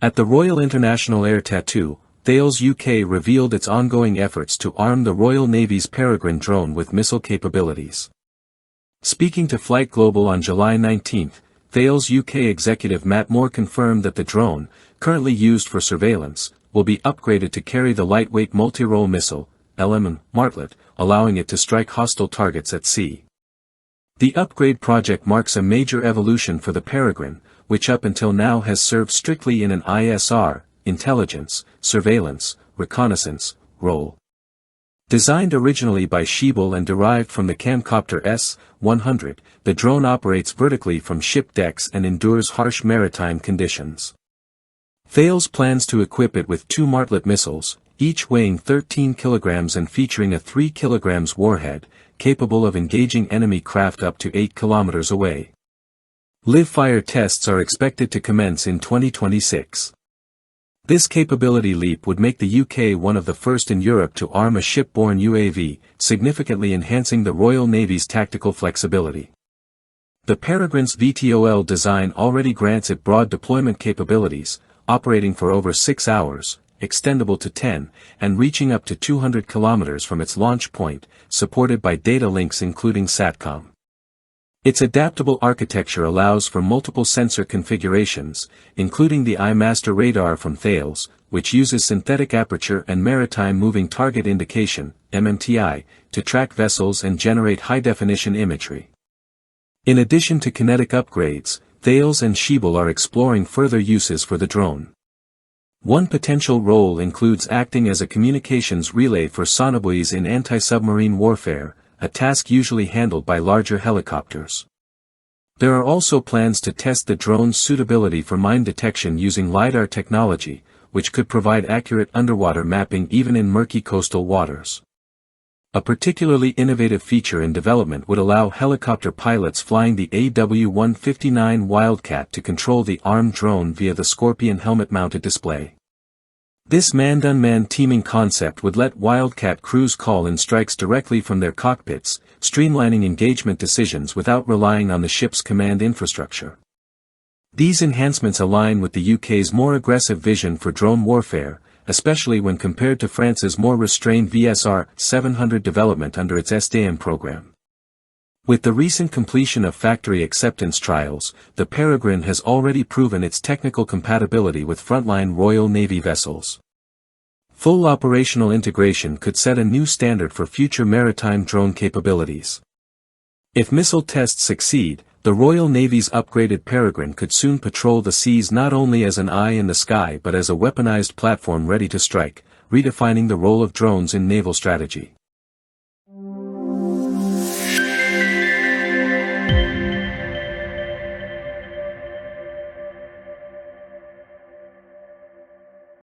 At the Royal International Air Tattoo, Thales UK revealed its ongoing efforts to arm the Royal Navy's Peregrine drone with missile capabilities. Speaking to Flight Global on July 19, Thales UK executive Matt Moore confirmed that the drone, currently used for surveillance, will be upgraded to carry the lightweight multi-role missile, Martlet, allowing it to strike hostile targets at sea. The upgrade project marks a major evolution for the Peregrine, which up until now has served strictly in an ISR, intelligence, surveillance, reconnaissance, role. Designed originally by Naval and derived from the Camcopter S-100, the drone operates vertically from ship decks and endures harsh maritime conditions. Thales plans to equip it with 2 Martlet missiles, each weighing 13 kilograms and featuring a 3 kilograms warhead, capable of engaging enemy craft up to 8 kilometers away. Live-fire tests are expected to commence in 2026. This capability leap would make the UK one of the first in Europe to arm a shipborne UAV, significantly enhancing the Royal Navy's tactical flexibility. The Peregrine's VTOL design already grants it broad deployment capabilities, operating for over 6 hours, extendable to 10, and reaching up to 200 kilometers from its launch point, supported by data links including SATCOM. Its adaptable architecture allows for multiple sensor configurations, including the iMaster radar from Thales, which uses synthetic aperture and maritime moving target indication, MMTI, to track vessels and generate high-definition imagery. In addition to kinetic upgrades, Thales and Naval are exploring further uses for the drone. One potential role includes acting as a communications relay for sonobuoys in anti-submarine warfare, a task usually handled by larger helicopters. There are also plans to test the drone's suitability for mine detection using LiDAR technology, which could provide accurate underwater mapping even in murky coastal waters. A particularly innovative feature in development would allow helicopter pilots flying the AW159 Wildcat to control the armed drone via the Scorpion helmet-mounted display. This manned-unmanned teaming concept would let Wildcat crews call in strikes directly from their cockpits, streamlining engagement decisions without relying on the ship's command infrastructure. These enhancements align with the UK's more aggressive vision for drone warfare, especially when compared to France's more restrained VSR 700 development under its SDM program. With the recent completion of factory acceptance trials, the Peregrine has already proven its technical compatibility with frontline Royal Navy vessels. Full operational integration could set a new standard for future maritime drone capabilities. If missile tests succeed, the Royal Navy's upgraded Peregrine could soon patrol the seas not only as an eye in the sky but as a weaponized platform ready to strike, redefining the role of drones in naval strategy.